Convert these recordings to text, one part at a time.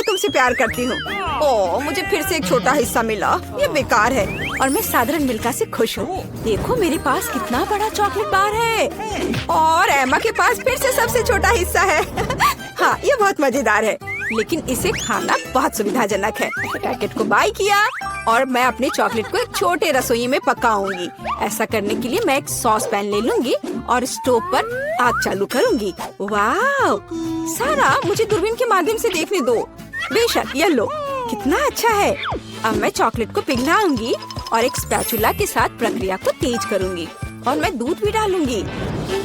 मैं तुमसे प्यार करती हूँ। ओह, मुझे फिर से एक छोटा हिस्सा मिला। ये बेकार है और मैं साधारण मिल्का से खुश हूँ। देखो मेरे पास कितना बड़ा चॉकलेट बार है और एमा के पास फिर से सबसे छोटा हिस्सा है। हाँ, ये बहुत मजेदार है, लेकिन इसे खाना बहुत सुविधाजनक है। पैकेट को बाय किया और मैं अपने चॉकलेट को एक छोटे रसोई में पकाऊंगी। ऐसा करने के लिए मैं एक सॉस पैन ले लूंगी और स्टोव पर आग चालू करूंगी। वाह, सारा मुझे दूरबीन के माध्यम से देखने दो। बेशक, ये लो, कितना अच्छा है। अब मैं चॉकलेट को पिघलाऊंगी और एक स्पैचुला के साथ प्रक्रिया को तेज करूंगी और मैं दूध भी डालूंगी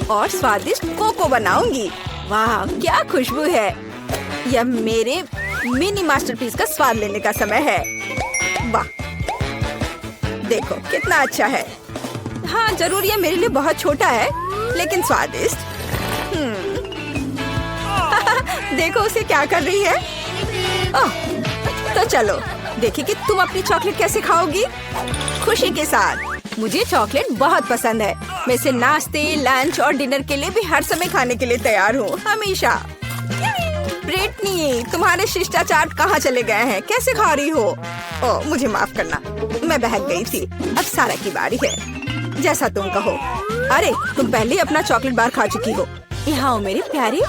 और स्वादिष्ट कोको बनाऊंगी। वाह, क्या खुशबू है। यह मेरे मिनी मास्टरपीस का स्वाद लेने का समय है। वाह, देखो कितना अच्छा है। हाँ, जरूर यह मेरे लिए बहुत छोटा है, लेकिन स्वादिष्ट। देखो उसे क्या कर रही है। ओह, तो चलो देखिए कि तुम अपनी चॉकलेट कैसे खाओगी। खुशी के साथ। मुझे चॉकलेट बहुत पसंद है। मैं इसे नाश्ते, लंच और डिनर के लिए भी हर समय खाने के लिए तैयार हूँ, हमेशा। ब्रिटनी, तुम्हारे शिष्टाचार कहाँ चले गए हैं? कैसे खा रही हो? ओह, मुझे माफ करना, मैं बहक गई थी। अब सारा की बारी है। जैसा तुम कहो। अरे, तुम पहले ही अपना चॉकलेट बार खा चुकी हो। यहाँ हो मेरे प्यारे।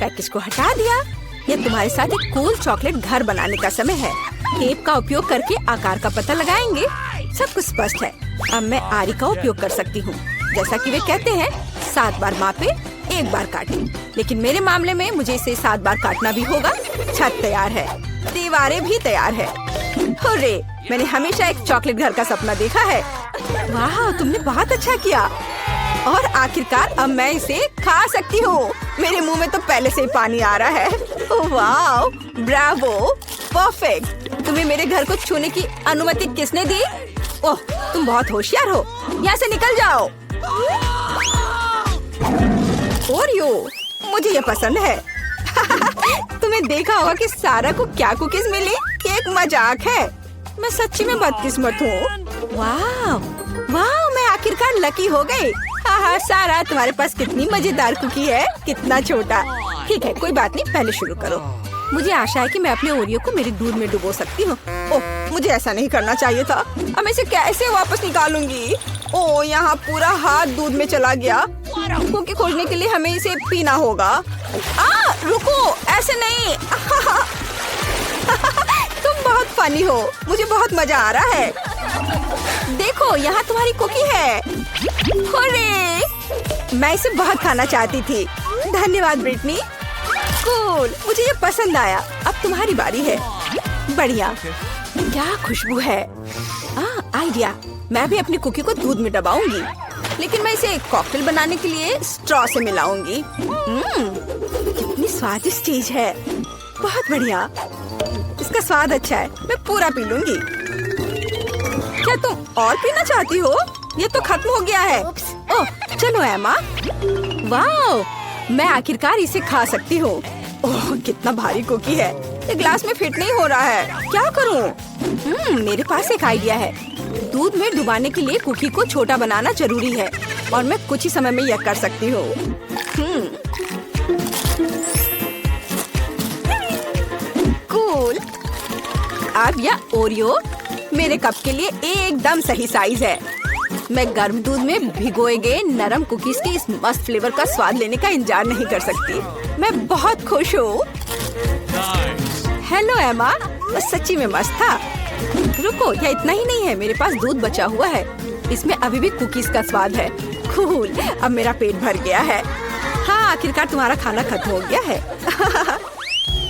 पैकेज को हटा दिया। ये तुम्हारे साथ एक कूल चॉकलेट घर बनाने का समय है। टेप का उपयोग करके आकार का पता लगाएंगे। सब कुछ स्पष्ट है। अब मैं आरी का उपयोग कर सकती हूँ। जैसा कि वे कहते हैं, 7 बार मापे, 1 बार काटे। लेकिन मेरे मामले में मुझे इसे 7 बार काटना भी होगा। छत तैयार है, दीवारें भी तैयार है। हुर्रे, मैंने हमेशा एक चॉकलेट घर का सपना देखा है। वाह, तुमने बहुत अच्छा किया। और आखिरकार अब मैं इसे खा सकती हूँ। मेरे मुंह में तो पहले से ही पानी आ रहा है। वाह, ब्रावो, परफेक्ट। तुम्हें मेरे घर को छूने की अनुमति किसने दी? ओह, तुम बहुत होशियार हो। यहाँ से निकल जाओ। ओरियो, मुझे ये पसंद है। तुम्हें देखा होगा कि सारा को क्या कुकीज मिली? ये एक मजाक है। मैं सच्ची में बदकिस्मत हूँ। वाह, वाह, मैं आखिरकार लकी हो गई। हाँ, सारा, तुम्हारे पास कितनी मजेदार कुकी है। कितना छोटा। ठीक है, कोई बात नहीं, पहले शुरू करो। मुझे आशा है कि मैं अपने ओरियो को मेरे दूध में डुबो सकती हूँ। ओह, मुझे ऐसा नहीं करना चाहिए था। अब मैं इसे कैसे वापस निकालूंगी? ओह, यहाँ पूरा हाथ दूध में चला गया। कुकी खोजने के लिए हमें इसे पीना होगा। रुको, ऐसे नहीं। तुम बहुत फनी हो। मुझे बहुत मजा आ रहा है। देखो, यहाँ तुम्हारी कुकी है। हुर्रे! मैं इसे बहुत खाना चाहती थी। धन्यवाद ब्रिटनी। कूल, मुझे ये पसंद आया। अब तुम्हारी बारी है। बढ़िया, क्या खुशबू है। आइडिया, मैं भी अपनी कुकी को दूध में दबाऊंगी, लेकिन मैं इसे कॉकटेल बनाने के लिए स्ट्रॉ से मिलाऊंगी। कितनी स्वादिष्ट चीज है। बहुत बढ़िया, इसका स्वाद अच्छा है। मैं पूरा पी लूंगी। क्या तुम और पीना चाहती हो? ये तो खत्म हो गया है। ओह, चलो एमा। वाह, मैं आखिरकार इसे खा सकती हूँ। ओह, कितना भारी कुकी है। ये ग्लास में फिट नहीं हो रहा है। क्या करूँ? मेरे पास एक आइडिया है। दूध में डुबाने के लिए कुकी को छोटा बनाना जरूरी है और मैं कुछ ही समय में यह कर सकती हूँ। कूल। अब यह ओरियो मेरे कप के लिए एकदम सही साइज है। मैं गर्म दूध में भिगोए गए नरम कुकीज के इस मस्त फ्लेवर का स्वाद लेने का इंतजार नहीं कर सकती। मैं बहुत खुश हूँ। हेलो एमा, सच्ची में मस्त था। रुको, यह इतना ही नहीं है। मेरे पास दूध बचा हुआ है। इसमें अभी भी कुकीज का स्वाद है। कूल, अब मेरा पेट भर गया है। हाँ, आखिरकार तुम्हारा खाना खत्म हो गया है।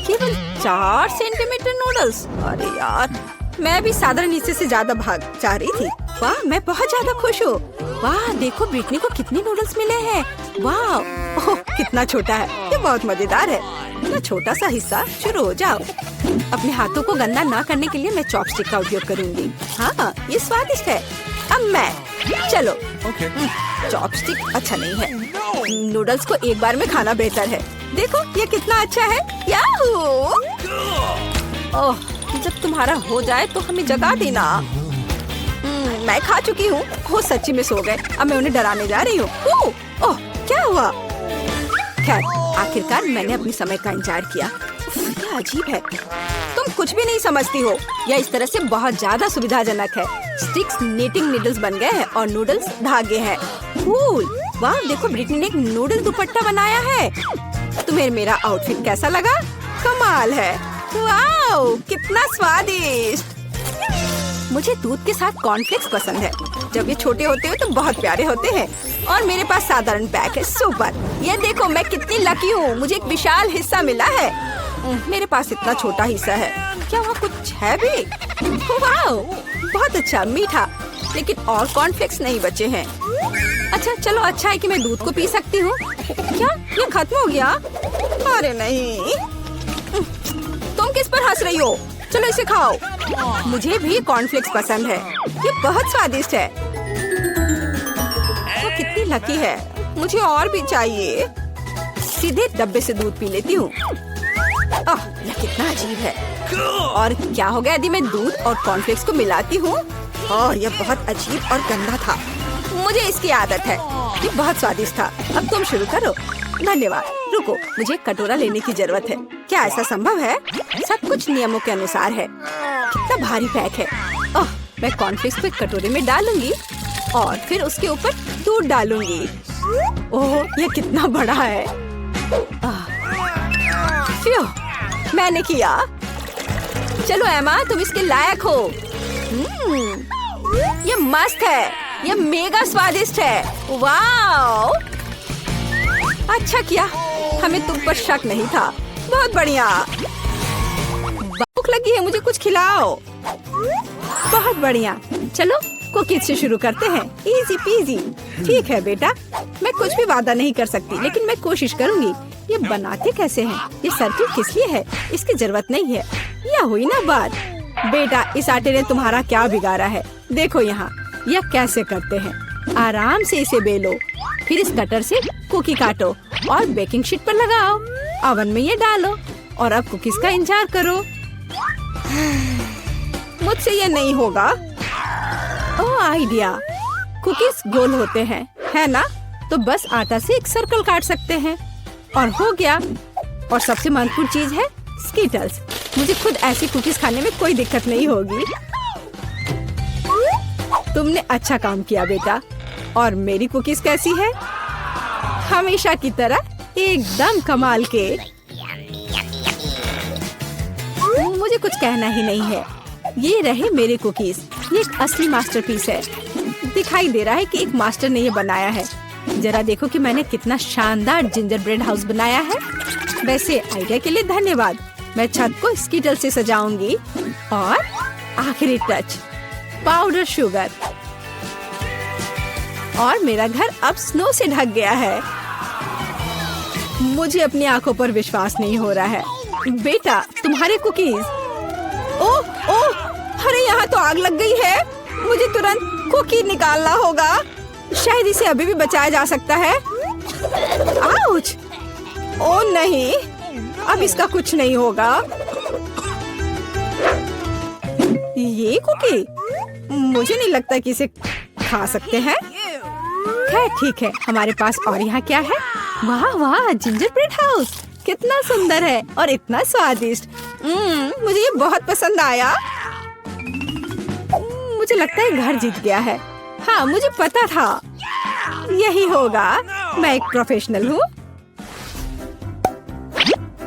केवल 4 सेंटीमीटर नूडल्स। अरे यार, मैं भी साधारण हिस्से से ज्यादा भाग जा रही थी। वाह, मैं बहुत ज्यादा खुश हूँ। वाह, देखो ब्रिटनी को कितने नूडल्स मिले हैं। वाह, ओह, कितना छोटा है। ये बहुत मजेदार है। इतना छोटा सा हिस्सा। शुरू हो जाओ। अपने हाथों को गंदा ना करने के लिए मैं चॉपस्टिक का उपयोग करूंगी। हाँ, ये स्वादिष्ट है। अब मैं, चलो। चॉपस्टिक अच्छा नहीं है। नूडल्स को एक बार में खाना बेहतर है। देखो, ये कितना अच्छा है। याहू! ओह, जब तुम्हारा हो जाए तो हमें जगा देना। मैं खा चुकी हूँ। वो सच्ची में सो गए। अब मैं उन्हें डराने जा रही हूँ। ओह, क्या हुआ? खैर, आखिरकार मैंने अपने समय का इंतजार किया। अजीब है। तुम कुछ भी नहीं समझती हो। यह इस तरह से बहुत ज्यादा सुविधाजनक है। स्टिक्स नीटिंग नीडल्स बन गए हैं और नूडल्स धागे हैं। कूल। वाह, देखो ब्रिटनी ने एक नूडल दुपट्टा बनाया है। तुम्हें मेरा आउटफिट कैसा लगा? कमाल है। वाह, कितना स्वादिष्ट। मुझे दूध के साथ कॉर्नफ्लेक्स पसंद है। जब ये छोटे होते हैं तो बहुत प्यारे होते हैं। और मेरे पास साधारण पैक है। सुपर। ये देखो मैं कितनी लकी हूँ, मुझे एक विशाल हिस्सा मिला है। मेरे पास इतना छोटा हिस्सा है। क्या वहाँ कुछ है भी? वाह, बहुत अच्छा, मीठा। लेकिन और कॉर्नफ्लेक्स नहीं बचे हैं। अच्छा चलो, अच्छा है कि मैं दूध को पी सकती हूँ। क्या ये खत्म हो गया? अरे नहीं। तुम किस पर हंस रही हो? चलो इसे खाओ। मुझे भी कॉर्नफ्लेक्स पसंद है। ये बहुत स्वादिष्ट है। वो कितनी लकी है। मुझे और भी चाहिए। सीधे डब्बे से दूध पी लेती हूँ। यह कितना अजीब है। और क्या हो गया यदि मैं दूध और कॉर्नफ्लेक्स को मिलाती हूँ? यह बहुत अजीब और गंदा था। मुझे इसकी आदत है। ये बहुत स्वादिष्ट था। अब तुम शुरू करो। धन्यवाद। रुको, मुझे कटोरा लेने की जरूरत है। क्या ऐसा संभव है? सब कुछ नियमों के अनुसार है। कितना भारी पैक है। मैं कॉर्नफ्लेक्स को एक कटोरे में डालूंगी और फिर उसके ऊपर दूध डालूंगी। ओह, ये कितना बड़ा है। मैंने किया। चलो एमा, तुम इसके लायक हो। ये मस्त है। ये मेगा स्वादिष्ट है। वाओ, अच्छा किया, हमें तुम पर शक नहीं था। बहुत बढ़िया। भूख लगी है, मुझे कुछ खिलाओ। बहुत बढ़िया। चलो कुकीज से शुरू करते हैं। Easy PG. ठीक है बेटा, मैं कुछ भी वादा नहीं कर सकती, लेकिन मैं कोशिश करूंगी। ये बनाते कैसे हैं? ये सर्किल किस लिए है? इसकी जरूरत नहीं है। यह हुई ना बात। बेटा, इस आटे ने तुम्हारा क्या बिगाड़ा है? देखो यहाँ, यह कैसे करते हैं। आराम से इसे बेलो, फिर इस कटर से कुकी काटो और बेकिंग शीट पर लगाओ। ओवन में ये डालो और अब कुकीज का इंतजार करो। मुझसे ये नहीं होगा। ओह, आइडिया। कुकीज गोल होते हैं, है ना? तो बस आटा से एक सर्कल काट सकते हैं और हो गया। और सबसे महत्वपूर्ण चीज है स्कीटल्स। मुझे खुद ऐसी कुकीज खाने में कोई दिक्कत नहीं होगी। तुमने अच्छा काम किया बेटा। और मेरी कुकीज कैसी है? हमेशा की तरह एकदम कमाल के। मुझे कुछ कहना ही नहीं है। ये रहे मेरे कुकीज। ये एक असली मास्टरपीस है। दिखाई दे रहा है कि एक मास्टर ने ये बनाया है। जरा देखो कि मैंने कितना शानदार जिंजर ब्रेड हाउस बनाया है। वैसे आइडिया के लिए धन्यवाद। मैं छत को स्कीटल से सजाऊंगी। और आखिरी टच, पाउडर शुगर। और मेरा घर अब स्नो से ढक गया है। मुझे अपनी आंखों पर विश्वास नहीं हो रहा है। बेटा, तुम्हारे कुकीज। ओह ओह, अरे यहाँ तो आग लग गई है। मुझे तुरंत कुकी निकालना होगा। शायद इसे अभी भी बचाया जा सकता है। आउच! ओह नहीं, अब इसका कुछ नहीं होगा। ये कुकी मुझे नहीं लगता कि इसे खा सकते हैं। खैर ठीक है, हमारे पास और यहाँ क्या है? वाह वाह, जिंजर ब्रेड हाउस कितना सुंदर है और इतना स्वादिष्ट। मुझे ये बहुत पसंद आया। मुझे लगता है घर जीत गया है। हाँ, मुझे पता था यही होगा। मैं एक प्रोफेशनल हूँ।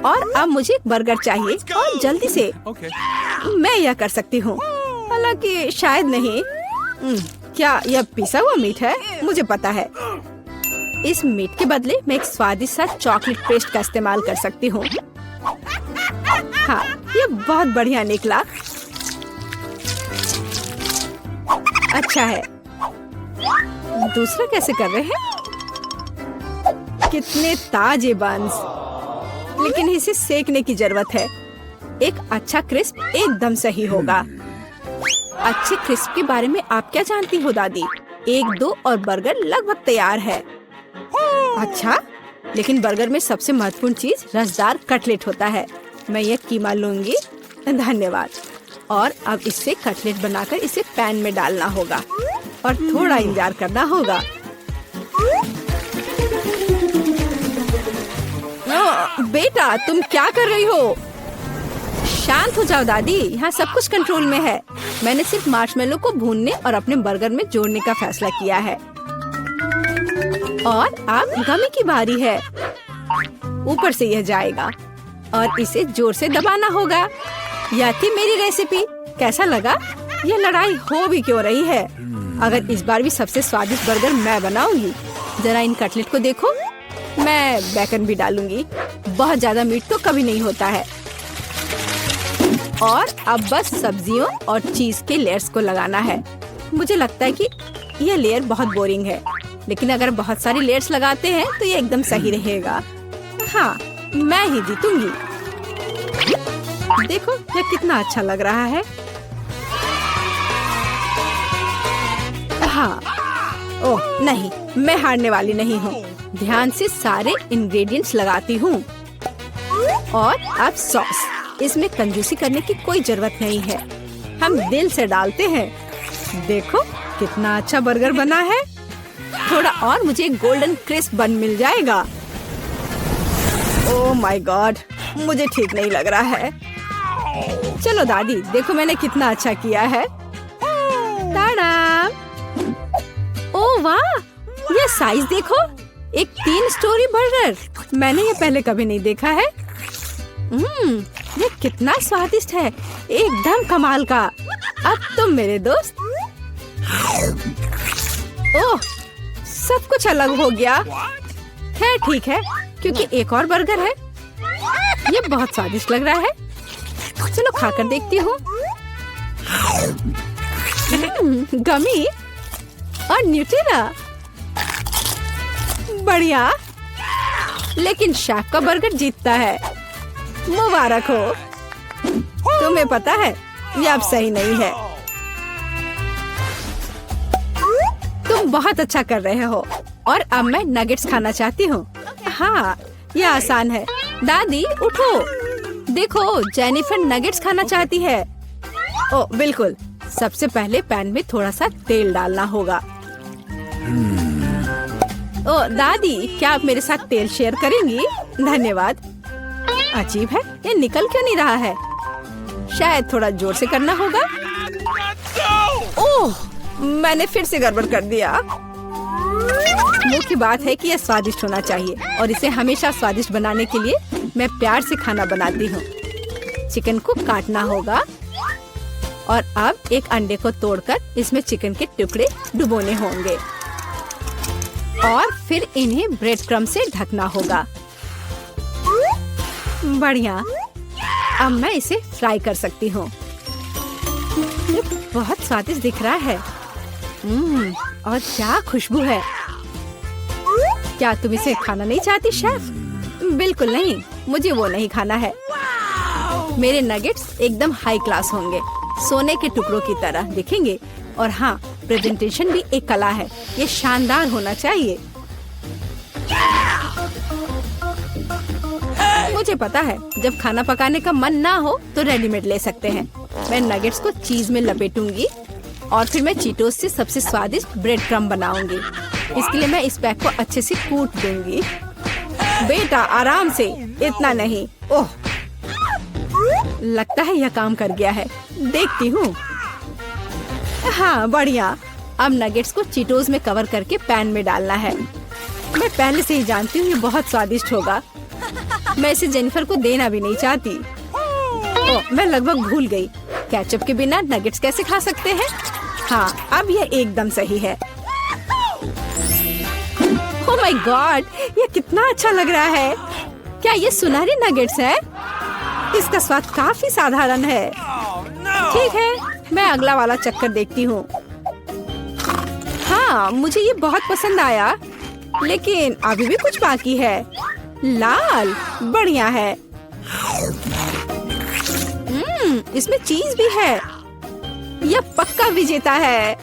और अब मुझे एक बर्गर चाहिए और जल्दी से। मैं यह कर सकती हूँ, हालांकि शायद नहीं। क्या यह पिसा हुआ मीट है? मुझे पता है। इस मीट के बदले मैं एक स्वादिष्ट सा चॉकलेट पेस्ट का इस्तेमाल कर सकती हूँ। हाँ, ये बहुत बढ़िया निकला। अच्छा है। दूसरा कैसे कर रहे हैं? कितने ताजे बंस, लेकिन इसे सेकने की जरूरत है। एक अच्छा क्रिस्प एकदम सही होगा। अच्छे क्रिस्प के बारे में आप क्या जानती हो दादी? 1-2 और बर्गर लगभग तैयार है। अच्छा, लेकिन बर्गर में सबसे महत्वपूर्ण चीज रसदार कटलेट होता है। मैं ये कीमा लूंगी। धन्यवाद। और अब इससे कटलेट बनाकर इसे पैन में डालना होगा और थोड़ा इंतजार करना होगा। बेटा, तुम क्या कर रही हो? शांत हो जाओ दादी, यहाँ सब कुछ कंट्रोल में है। मैंने सिर्फ मार्शमेलो को भूनने और अपने बर्गर में जोड़ने का फैसला किया है। और अब गमी की बारी है। ऊपर से यह जाएगा और इसे जोर से दबाना होगा। यह थी मेरी रेसिपी। कैसा लगा? यह लड़ाई हो भी क्यों रही है? अगर इस बार भी सबसे स्वादिष्ट बर्गर मैं बनाऊंगी। जरा इन कटलेट को देखो। मैं बेकन भी डालूंगी। बहुत ज्यादा मीट तो कभी नहीं होता है। और अब बस सब्जियों और चीज के लेयर्स को लगाना है। मुझे लगता है कि यह लेयर बहुत बोरिंग है, लेकिन अगर बहुत सारी लेयर्स लगाते हैं तो ये एकदम सही रहेगा। हाँ, मैं ही जीतूंगी। देखो यह कितना अच्छा लग रहा है। हाँ, ओह नहीं, मैं हारने वाली नहीं हूँ। ध्यान से सारे इंग्रेडिएंट्स लगाती हूँ। और अब सॉस। इसमें कंजूसी करने की कोई जरूरत नहीं है। हम दिल से डालते हैं। देखो कितना अच्छा बर्गर बना है। थोड़ा और मुझे गोल्डन क्रिस्प बन मिल जाएगा। ओह माय गॉड, मुझे ठीक नहीं लग रहा है। चलो दादी, देखो मैंने कितना अच्छा किया है। टाडा! ओह वाह, ये साइज देखो। एक 3 स्टोरी बर्गर। मैंने ये पहले कभी नहीं देखा है। ये कितना स्वादिष्ट है, एकदम कमाल का। अब तुम मेरे दोस्त। ओह, सब कुछ अलग हो गया। खैर ठीक है, क्योंकि एक और बर्गर है। ये बहुत स्वादिष्ट लग रहा है। चलो खाकर देखती हूँ। गमी और न्यूटेला, बढ़िया। लेकिन शेफ का बर्गर जीतता है। मुबारक हो। तुम्हें पता है ये अब सही नहीं है। तुम बहुत अच्छा कर रहे हो। और अब मैं नगेट्स खाना चाहती हूँ। हाँ, ये आसान है। दादी उठो, देखो जेनिफर नगेट्स खाना चाहती है। ओ बिल्कुल। सबसे पहले पैन में थोड़ा सा तेल डालना होगा। ओ दादी, क्या आप मेरे साथ तेल शेयर करेंगी? धन्यवाद। अजीब है, ये निकल क्यों नहीं रहा है? शायद थोड़ा जोर से करना होगा। ओह, मैंने फिर से गड़बड़ कर दिया। मुख्य बात है कि यह स्वादिष्ट होना चाहिए और इसे हमेशा स्वादिष्ट बनाने के लिए मैं प्यार से खाना बनाती हूँ। चिकन को काटना होगा और अब एक अंडे को तोड़कर इसमें चिकन के टुकड़े डुबोने होंगे और फिर इन्हें ब्रेड क्रम्ब से ढकना होगा। बढ़िया। अब मैं इसे फ्राई कर सकती हूँ। ये बहुत स्वादिष्ट दिख रहा है। और क्या खुशबू है। क्या तुम इसे खाना नहीं चाहती शेफ? बिल्कुल नहीं, मुझे वो नहीं खाना है। मेरे नगेट्स एकदम हाई क्लास होंगे, सोने के टुकड़ों की तरह दिखेंगे। और हाँ, प्रेजेंटेशन भी एक कला है। ये शानदार होना चाहिए। मुझे पता है, जब खाना पकाने का मन ना हो तो रेडीमेड ले सकते हैं। मैं नगेट्स को चीज में लपेटूंगी और फिर मैं चीटोस से सबसे स्वादिष्ट ब्रेड क्रम्ब बनाऊंगी। इसके लिए मैं इस पैक को अच्छे से कूट दूंगी। बेटा आराम से, इतना नहीं। ओह, लगता है यह काम कर गया है। देखती हूँ। हाँ बढ़िया। अब नगेट्स को चीटोस में कवर करके पैन में डालना है। मैं पहले से ही जानती हूँ ये बहुत स्वादिष्ट होगा। मैं इसे जेनिफर को देना भी नहीं चाहती। ओह, मैं लगभग भूल गई। केचप के बिना नगेट्स कैसे खा सकते हैं? हाँ, अब यह एकदम सही है। ओह माय गॉड, ये कितना अच्छा लग रहा है। क्या ये सुनहरे नगेट्स है? इसका स्वाद काफी साधारण है। ठीक है, मैं अगला वाला चक्कर देखती हूँ। हाँ, मुझे ये बहुत पसंद आया, लेकिन अभी भी कुछ बाकी है। लाल, बढ़िया है। इसमें चीज भी है। यह पक्का विजेता है।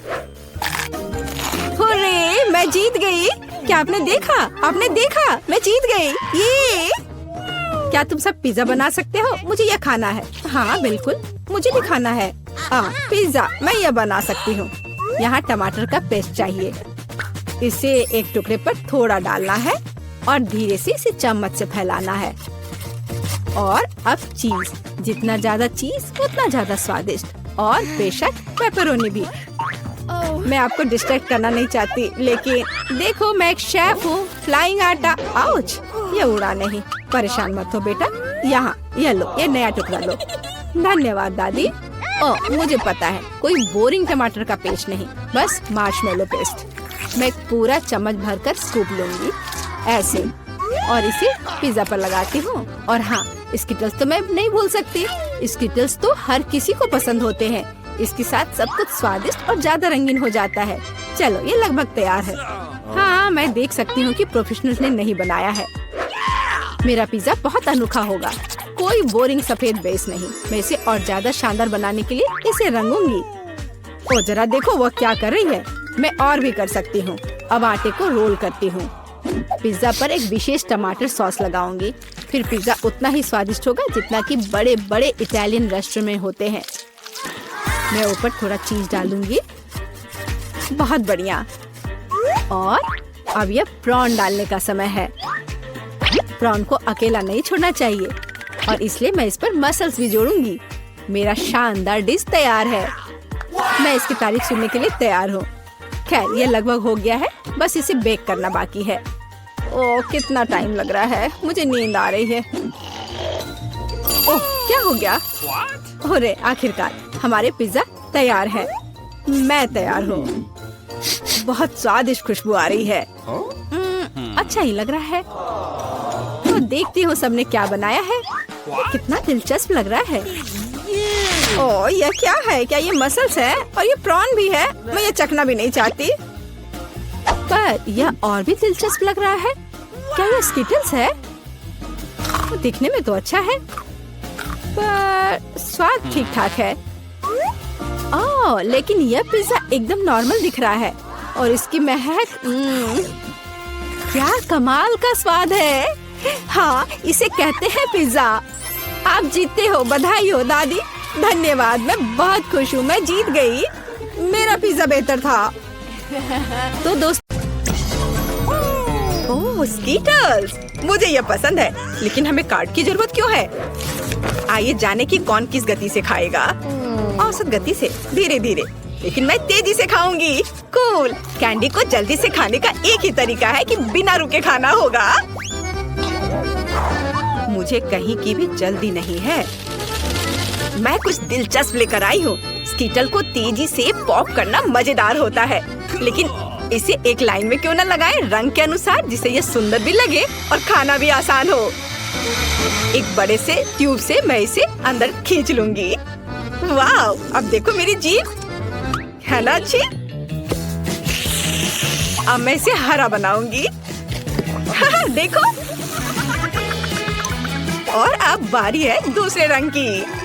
हुर्रे, मैं जीत गई। क्या आपने देखा? आपने देखा? मैं जीत गई। ये क्या तुम सब पिज्जा बना सकते हो? मुझे यह खाना है। हाँ बिल्कुल, मुझे भी खाना है। पिज्जा मैं यह बना सकती हूँ। यहाँ टमाटर का पेस्ट चाहिए। इसे एक टुकड़े पर थोड़ा डालना है और धीरे से इसे चम्मच से फैलाना है। और अब चीज, जितना ज्यादा चीज उतना ज्यादा स्वादिष्ट, और बेशक पेपरोनी भी। मैं आपको डिस्ट्रैक्ट करना नहीं चाहती, लेकिन देखो मैं एक शेफ हूँ। फ्लाइंग आटा, आउच, ये उड़ा नहीं। परेशान मत हो बेटा, यहाँ ये लो, ये नया टुकड़ा लो। धन्यवाद दादी। ओह, मुझे पता है, कोई बोरिंग टमाटर का पेस्ट नहीं, बस मार्शमेलो पेस्ट। मैं एक पूरा चम्मच भरकर स्कूप लूंगी ऐसे, और इसे पिज्जा पर लगाती हूँ। और हाँ, स्किटल्स तो मैं नहीं भूल सकती। स्किटल्स तो हर किसी को पसंद होते हैं। इसके साथ सब कुछ स्वादिष्ट और ज्यादा रंगीन हो जाता है। चलो, ये लगभग तैयार है। हाँ, मैं देख सकती हूँ कि प्रोफेशनल्स ने नहीं बनाया है। मेरा पिज्जा बहुत अनोखा होगा, कोई बोरिंग सफेद बेस नहीं। मैं इसे और ज्यादा शानदार बनाने के लिए इसे रंगूंगी। ओ जरा देखो वो क्या कर रही है। मैं और भी कर सकती हूँ। अब आटे को रोल करती हूँ। पिज्जा पर एक विशेष टमाटर सॉस लगाऊंगी। फिर पिज्जा उतना ही स्वादिष्ट होगा जितना कि बड़े बड़े इटालियन रेस्टोरेंट में होते हैं। मैं ऊपर थोड़ा चीज डालूंगी। बहुत बढ़िया। और अब यह प्रॉन डालने का समय है। प्रॉन को अकेला नहीं छोड़ना चाहिए, और इसलिए मैं इस पर मसल्स भी जोड़ूंगी। मेरा शानदार डिश तैयार है। मैं इसकी तारीफ सुनने के लिए तैयार हूँ। खैर, ये लगभग हो गया है, बस इसे बेक करना बाकी है। ओह, कितना टाइम लग रहा है, मुझे नींद आ रही है। ओह, क्या हो गया? अरे, आखिरकार हमारे पिज्जा तैयार है। मैं तैयार हूँ। बहुत स्वादिष्ट खुशबू आ रही है। अच्छा ही लग रहा है। तो देखती हूँ सबने क्या बनाया है। कितना दिलचस्प लग रहा है। ओह, यह क्या है? क्या ये मसल्स है? और ये प्रॉन भी है? मैं ये चखना भी नहीं चाहती। पर यह और भी दिलचस्प लग रहा है। क्या ये स्किटल्स है? दिखने में तो अच्छा है, पर स्वाद ठीक ठाक है। ओह, लेकिन यह पिज्जा एकदम नॉर्मल दिख रहा है, और इसकी महक, क्या कमाल का स्वाद है। हाँ, इसे कहते हैं पिज्जा। आप जीतते हो, बधाई हो दादी। धन्यवाद, मैं बहुत खुश हूँ, मैं जीत गई। मेरा पिज्जा बेहतर था। तो दोस्त, ओह स्कीटल्स, मुझे ये पसंद है, लेकिन हमें कार्ड की जरूरत क्यों है? आइए जाने कि कौन किस गति से खाएगा। औसत गति से, धीरे धीरे, लेकिन मैं तेजी से खाऊंगी। कूल। कैंडी को जल्दी से खाने का एक ही तरीका है कि बिना रुके खाना होगा। मुझे कहीं की भी जल्दी नहीं है। मैं कुछ दिलचस्प लेकर आई हूँ। स्कीटल को तेजी से पॉप करना मजेदार होता है, लेकिन इसे एक लाइन में क्यों न लगाएं, रंग के अनुसार, जिससे ये सुंदर भी लगे और खाना भी आसान हो। एक बड़े से ट्यूब से मैं इसे अंदर खींच लूंगी। वाह, अब देखो मेरी जीभ है ना अच्छी। अब मैं इसे हरा बनाऊंगी। देखो। और अब बारी है दूसरे रंग की।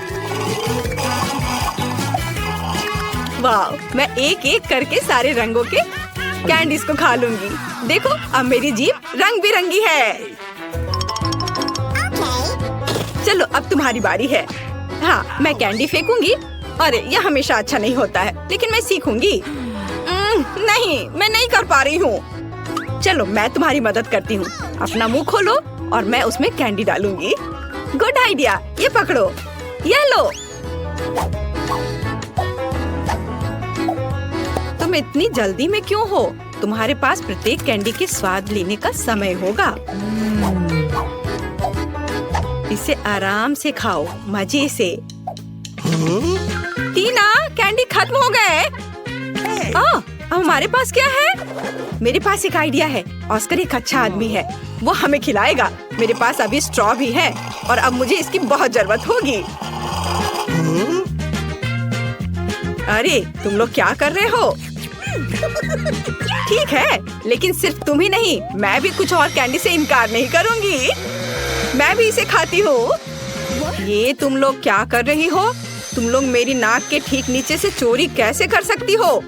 वाह, मैं एक एक करके सारे रंगों के कैंडीज को खा लूंगी। देखो, अब मेरी जीभ रंग बिरंगी है। चलो, अब तुम्हारी बारी है। हाँ, मैं कैंडी फेंकूंगी। अरे, यह हमेशा अच्छा नहीं होता है, लेकिन मैं सीखूंगी। नहीं, मैं नहीं कर पा रही हूँ। चलो, मैं तुम्हारी मदद करती हूँ। अपना मुंह खोलो और मैं उसमें कैंडी डालूंगी। Good idea. ये पकड़ो, ये लो। तुम इतनी जल्दी में क्यों हो? तुम्हारे पास प्रत्येक कैंडी के स्वाद लेने का समय होगा। इसे आराम से खाओ, मजे से। टीना, कैंडी खत्म हो गए। अब हमारे पास क्या है? मेरे पास एक आइडिया है। ऑस्कर एक अच्छा आदमी है, वो हमें खिलाएगा। मेरे पास अभी स्ट्रॉ भी है, और अब मुझे इसकी बहुत जरूरत होगी। अरे, तुम लोग क्या कर रहे हो? ठीक है, लेकिन सिर्फ तुम ही नहीं, मैं भी कुछ और कैंडी से इनकार नहीं करूंगी। मैं भी इसे खाती हूँ। ये तुम लोग क्या कर रही हो? तुम लोग मेरी नाक के ठीक नीचे से चोरी कैसे कर सकती हो?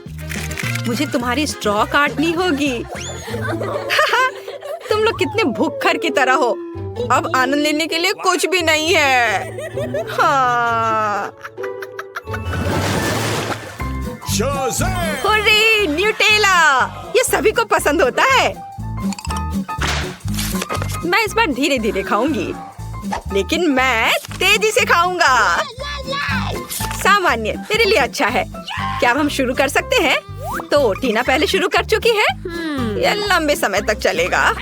मुझे तुम्हारी स्ट्रॉ काटनी होगी। तुम लोग कितने भूखर की तरह हो। अब आनंद लेने के लिए कुछ भी नहीं है। हाँ। हुर्रे, न्यूटेला, ये सभी को पसंद होता है। मैं इस बार धीरे धीरे खाऊंगी। लेकिन मैं तेजी से खाऊंगा। सामान्य तेरे लिए अच्छा है। क्या अब हम शुरू कर सकते हैं? तो टीना पहले शुरू कर चुकी है। यह लंबे समय तक चलेगा।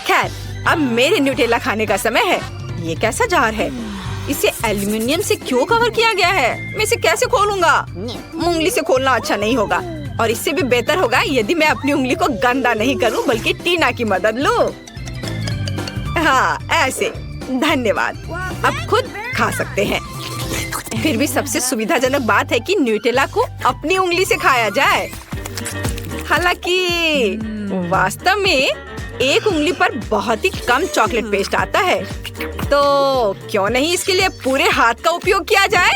खैर, अब मेरे न्यूटेला खाने का समय है। ये कैसा जार है? इसे एल्युमिनियम से क्यों कवर किया गया है? मैं इसे कैसे खोलूंगा? उंगली से खोलना अच्छा नहीं होगा और इससे भी बेहतर होगा यदि मैं अपनी उंगली को गंदा नहीं करूं बल्कि टीना की मदद लूं। हाँ, ऐसे। धन्यवाद। अब खुद खा सकते हैं। फिर भी सबसे सुविधाजनक बात है कि न्यूटेला को अपनी उंगली से खाया जाए। हालांकि वास्तव में एक उंगली पर बहुत ही कम चॉकलेट पेस्ट आता है, तो क्यों नहीं इसके लिए पूरे हाथ का उपयोग किया जाए?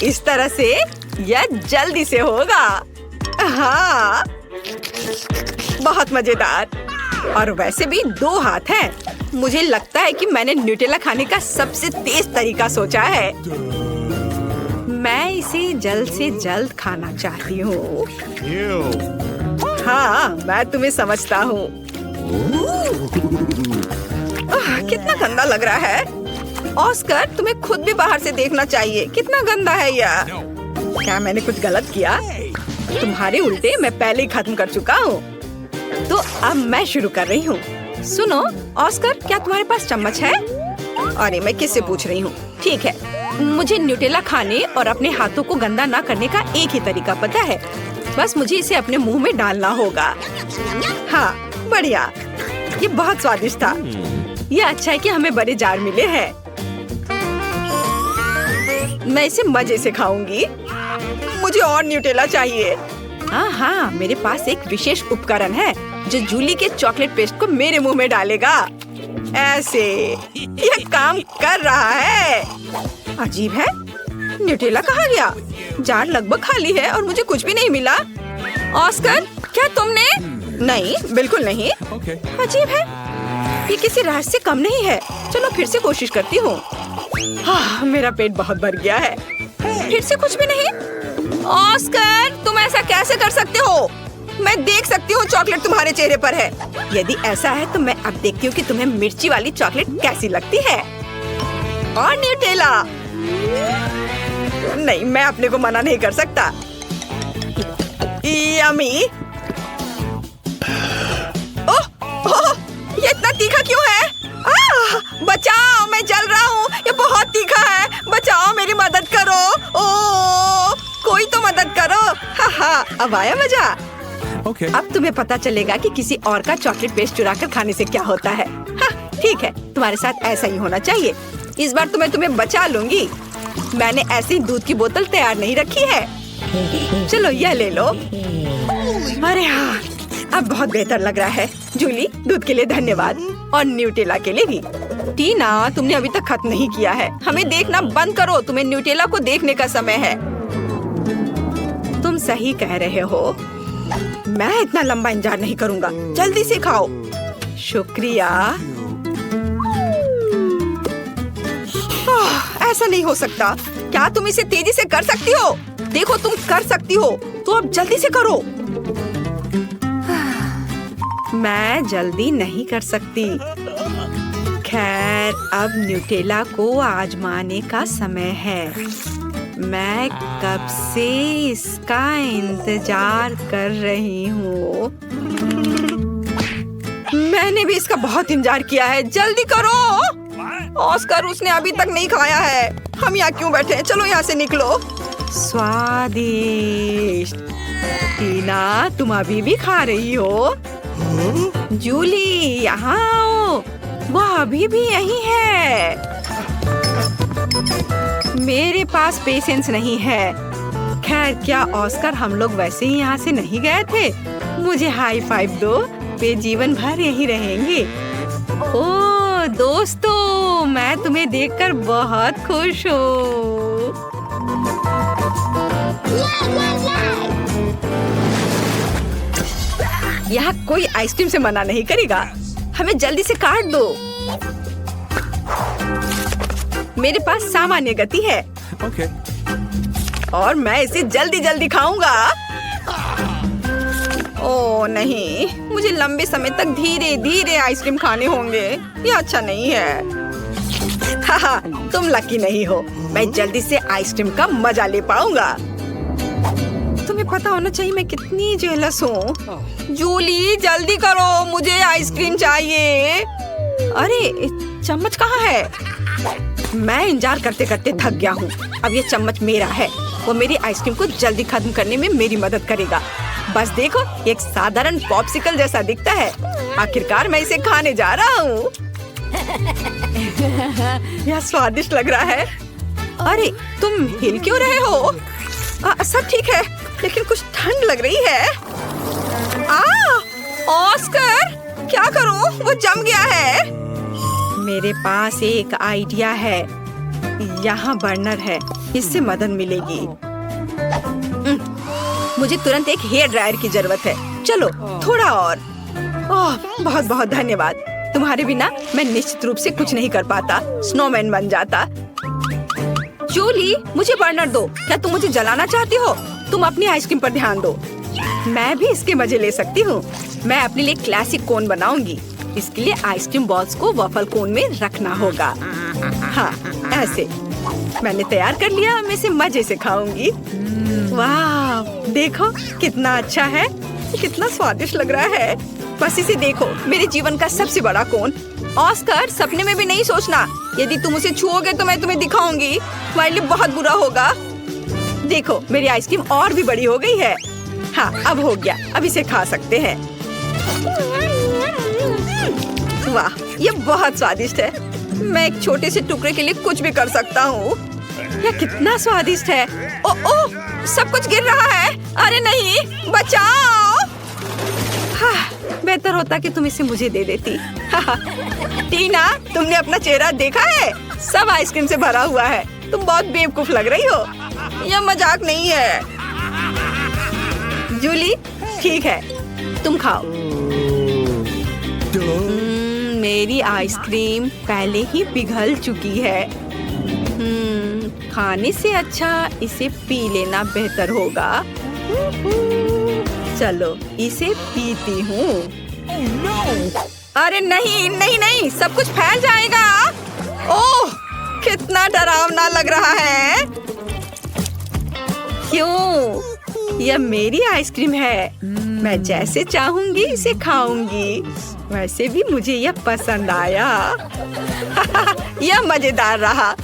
इस तरह से यह जल्दी से होगा। हाँ, बहुत मजेदार। और वैसे भी 2 हाथ हैं। मुझे लगता है कि मैंने न्यूटेला खाने का सबसे तेज तरीका सोचा है। मैं इसे जल्द से जल्द खाना चाहती हूँ। हाँ, मैं तुम्हें समझता हूँ। कितना गंदा लग रहा है। ऑस्कर, तुम्हें खुद भी बाहर से देखना चाहिए। कितना गंदा है यह। क्या मैंने कुछ गलत किया? तुम्हारे उल्टे मैं पहले ही खत्म कर चुका हूँ। तो अब मैं शुरू कर रही हूँ। सुनो ऑस्कर, क्या तुम्हारे पास चम्मच है? अरे मैं किससे पूछ रही हूँ? ठीक है, मुझे न्यूटेला खाने और अपने हाथों को गंदा ना करने का एक ही तरीका पता है। बस मुझे इसे अपने मुंह में डालना होगा। हाँ, बढ़िया। ये बहुत स्वादिष्ट था। ये अच्छा है कि हमें बड़े जार मिले हैं। मैं इसे मजे से खाऊंगी। मुझे और न्यूटेला चाहिए। हाँ, मेरे पास एक विशेष उपकरण है जो जूली के चॉकलेट पेस्ट को मेरे मुंह में डालेगा। ऐसे यह काम कर रहा है। अजीब है, न्यूटेला कहाँ गया? जार लगभग खाली है और मुझे कुछ भी नहीं मिला। ऑस्कर, क्या तुमने? नहीं, बिल्कुल नहीं। अजीब है, ये किसी राज से कम नहीं है। चलो फिर से कोशिश करती हूँ। हाँ, मेरा पेट बहुत भर गया है। फिर से कुछ भी नहीं। ऑस्कर, तुम ऐसा कैसे कर सकते हो? मैं देख सकती हूँ चॉकलेट तुम्हारे चेहरे पर है। यदि ऐसा है तो मैं अब देखती हूँ कि तुम्हें मिर्ची वाली चॉकलेट कैसी लगती है। और न्यूटेला? नहीं, मैं अपने को मना नहीं कर सकता। यम्मी। ओह, ये इतना तीखा क्यों है? बचाओ, मैं जल रहा हूँ। ये बहुत तीखा है। बचाओ, मेरी मदद करो। ओह, कोई तो मदद करो। हाँ, अब आया मजा। अब तुम्हें पता चलेगा कि किसी और का चॉकलेट पेस्ट चुरा कर खाने से क्या होता है। हाँ, ठीक है, तुम्हारे साथ ऐसा ही होना चाहिए। इस बार तो मैं तुम्हें बचा लूंगी। मैंने ऐसी दूध की बोतल तैयार नहीं रखी है। चलो यह ले लो। अरे हाँ, अब बहुत बेहतर लग रहा है। जूली, दूध के लिए धन्यवाद और न्यूटेला के लिए भी। टीना, तुमने अभी तक खत्म नहीं किया है। हमें देखना बंद करो। तुम्हें न्यूटेला को देखने का समय है। तुम सही कह रहे हो। मैं इतना लंबा इंतजार नहीं करूंगा। जल्दी से खाओ। शुक्रिया। ऐसा नहीं हो सकता। क्या तुम इसे तेजी से कर सकती हो? देखो, तुम कर सकती हो। तो अब जल्दी से करो। मैं जल्दी नहीं कर सकती। खैर, अब न्यूटेला को आजमाने का समय है। मैं कब से इसका इंतजार कर रही हूँ। मैंने भी इसका बहुत इंतजार किया है। जल्दी करो। ऑस्कर, उसने अभी तक नहीं खाया है। हम यहाँ क्यों बैठे हैं? चलो यहाँ से निकलो। स्वादिष्ट। टीना, तुम अभी भी खा रही हो? जूली, यहाँ आओ। वो अभी भी यहीं है। मेरे पास पेशेंस नहीं है। खैर, क्या ऑस्कर, हम लोग वैसे ही यहाँ से नहीं गए थे? मुझे हाई फाइव दो। वे जीवन भर यहीं रहेंगे। ओह दोस्तों, मैं तुम्हें देखकर बहुत खुश हूँ। यहाँ कोई आइसक्रीम से मना नहीं करेगा। हमें जल्दी से काट दो। मेरे पास सामान्य गति है। और मैं इसे जल्दी जल्दी खाऊंगा। ओह नहीं, मुझे लंबे समय तक धीरे धीरे आइसक्रीम खाने होंगे। ये अच्छा नहीं है। हाँ, तुम लकी नहीं हो। मैं जल्दी से आइसक्रीम का मजा ले पाऊंगा। तुम्हें पता होना चाहिए मैं कितनी जेलस हूँ। जूली जल्दी करो, मुझे आइसक्रीम चाहिए। अरे चम्मच कहाँ है? मैं इंतजार करते करते थक गया हूँ। अब ये चम्मच मेरा है। वो मेरी आइसक्रीम को जल्दी खत्म करने में मेरी मदद करेगा। बस देखो, एक साधारण पॉप्सिकल जैसा दिखता है। आखिरकार मैं इसे खाने जा रहा हूँ। यह स्वादिष्ट लग रहा है। अरे तुम हिल क्यों रहे हो? सब ठीक है, लेकिन कुछ ठंड लग रही है। ऑस्कर, क्या करूं? वो जम गया है। मेरे पास एक आइडिया है। यहाँ बर्नर है, इससे मदद मिलेगी। मुझे तुरंत एक हेयर ड्रायर की जरूरत है। चलो थोड़ा और। ओह बहुत बहुत धन्यवाद। तुम्हारे बिना मैं निश्चित रूप से कुछ नहीं कर पाता। स्नोमैन बन जाता। जूली मुझे बर्नर दो। क्या तुम मुझे जलाना चाहती हो? तुम अपनी आइसक्रीम पर ध्यान दो। मैं भी इसके मजे ले सकती हूँ। मैं अपने लिए क्लासिक कोन बनाऊंगी। इसके लिए आइसक्रीम बॉल्स को वॉफल कोन में रखना होगा। हाँ ऐसे। मैंने तैयार कर लिया। मैं इसे मजे से खाऊंगी। वाह देखो कितना अच्छा है, कितना स्वादिष्ट लग रहा है। बस इसे देखो, मेरे जीवन का सबसे बड़ा कोन। ऑस्कर सपने में भी नहीं सोचना। यदि तुम उसे छुओगे तो मैं तुम्हें दिखाऊंगी। तुम्हारे लिए बहुत बुरा होगा। देखो मेरी आइसक्रीम और भी बड़ी हो गई है। हाँ अब हो गया। अब इसे खा सकते हैं। वाह ये बहुत स्वादिष्ट है। मैं एक छोटे से टुकड़े के लिए कुछ भी कर सकता हूँ। यह कितना स्वादिष्ट है। ओह सब कुछ गिर रहा है। अरे नहीं, बचाओ। बेहतर होता कि तुम इसे मुझे दे देती। टीना तुमने अपना चेहरा देखा है? सब आइसक्रीम से भरा हुआ है। तुम बहुत बेवकूफ लग रही हो। यह मजाक नहीं है। जूली ठीक है, तुम खाओ। मेरी आइसक्रीम पहले ही पिघल चुकी है। खाने से अच्छा इसे पी लेना बेहतर होगा। चलो इसे पीती हूँ। अरे नहीं नहीं नहीं, सब कुछ फैल जाएगा। ओह कितना डरावना लग रहा है। क्यों? यह मेरी आइसक्रीम है। मैं जैसे चाहूंगी इसे खाऊंगी। वैसे भी मुझे यह पसंद आया। यह मजेदार रहा।